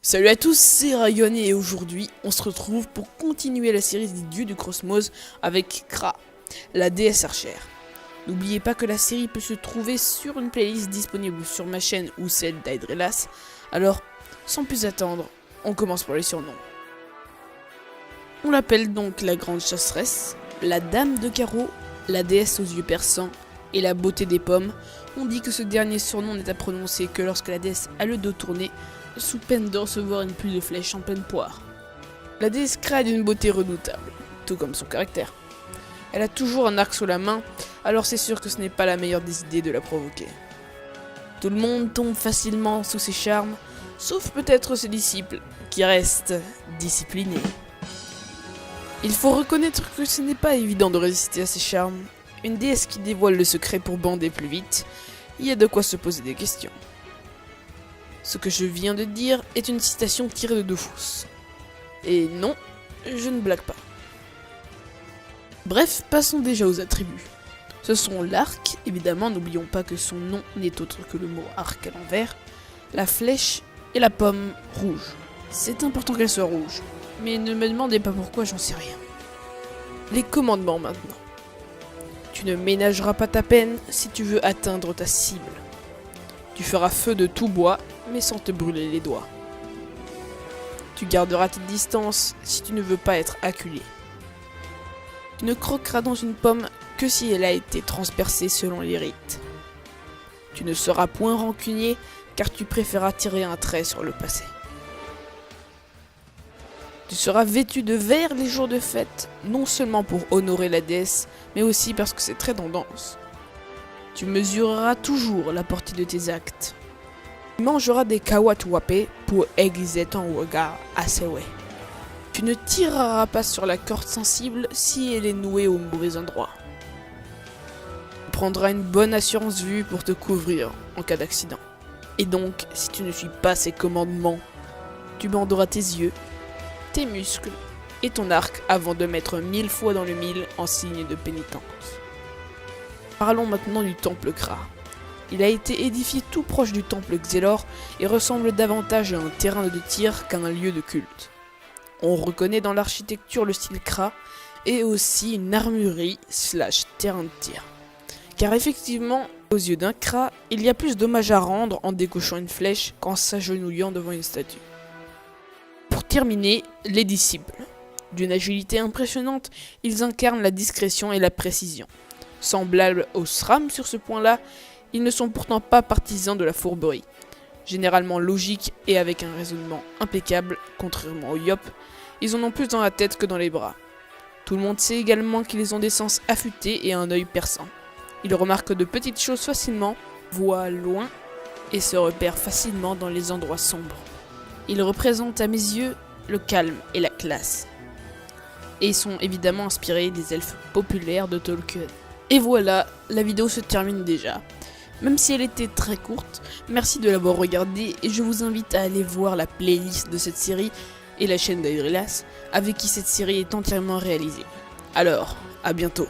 Salut à tous, c'est Ryan et aujourd'hui on se retrouve pour continuer la série des dieux du cosmos avec Kra, la déesse archère. N'oubliez pas que la série peut se trouver sur une playlist disponible sur ma chaîne ou celle d'Aedrelas. Alors, sans plus attendre, on commence par les surnoms. On l'appelle donc la grande chasseresse, la dame de carreau, la déesse aux yeux perçants et la beauté des pommes. On dit que ce dernier surnom n'est à prononcer que lorsque la déesse a le dos tourné, sous peine de recevoir une pluie de flèches en pleine poire. La déesse Kra est d'une beauté redoutable, tout comme son caractère. Elle a toujours un arc sous la main, alors c'est sûr que ce n'est pas la meilleure des idées de la provoquer. Tout le monde tombe facilement sous ses charmes, sauf peut-être ses disciples, qui restent disciplinés. Il faut reconnaître que ce n'est pas évident de résister à ses charmes. Une déesse qui dévoile le secret pour bander plus vite, il y a de quoi se poser des questions. Ce que je viens de dire est une citation tirée de Dofus. Et non, je ne blague pas. Bref, passons déjà aux attributs. Ce sont l'arc, évidemment, n'oublions pas que son nom n'est autre que le mot arc à l'envers, la flèche et la pomme rouge. C'est important qu'elle soit rouge, mais ne me demandez pas pourquoi, j'en sais rien. Les commandements maintenant. Tu ne ménageras pas ta peine si tu veux atteindre ta cible. Tu feras feu de tout bois, mais sans te brûler les doigts. Tu garderas tes distances si tu ne veux pas être acculé. Tu ne croqueras dans une pomme que si elle a été transpercée selon les rites. Tu ne seras point rancunier car tu préféreras tirer un trait sur le passé. Tu seras vêtu de vert les jours de fête, non seulement pour honorer la déesse, mais aussi parce que c'est très tendance. Tu mesureras toujours la portée de tes actes. Tu mangeras des kawatuape pour aiguiser ton regard à ses ouais. Tu ne tireras pas sur la corde sensible si elle est nouée au mauvais endroit. Tu prendras une bonne assurance vue pour te couvrir en cas d'accident. Et donc, si tu ne suis pas ces commandements, tu banderas tes yeux, tes muscles et ton arc avant de mettre 1000 fois dans le 1000 en signe de pénitence. Parlons maintenant du temple Kra. Il a été édifié tout proche du temple Xelor et ressemble davantage à un terrain de tir qu'à un lieu de culte. On reconnaît dans l'architecture le style Kra et aussi une armurerie / terrain de tir. Car effectivement, aux yeux d'un Kra, il y a plus d'hommage à rendre en décochant une flèche qu'en s'agenouillant devant une statue. Pour terminer, les disciples. D'une agilité impressionnante, ils incarnent la discrétion et la précision. Semblables aux SRAM sur ce point-là, ils ne sont pourtant pas partisans de la fourberie. Généralement logiques et avec un raisonnement impeccable, contrairement aux Yop, ils en ont plus dans la tête que dans les bras. Tout le monde sait également qu'ils ont des sens affûtés et un œil perçant. Ils remarquent de petites choses facilement, voient loin et se repèrent facilement dans les endroits sombres. Ils représentent à mes yeux le calme et la classe. Et sont évidemment inspirés des elfes populaires de Tolkien. Et voilà, la vidéo se termine déjà. Même si elle était très courte, merci de l'avoir regardée et je vous invite à aller voir la playlist de cette série et la chaîne d'Aedrelas avec qui cette série est entièrement réalisée. Alors, à bientôt.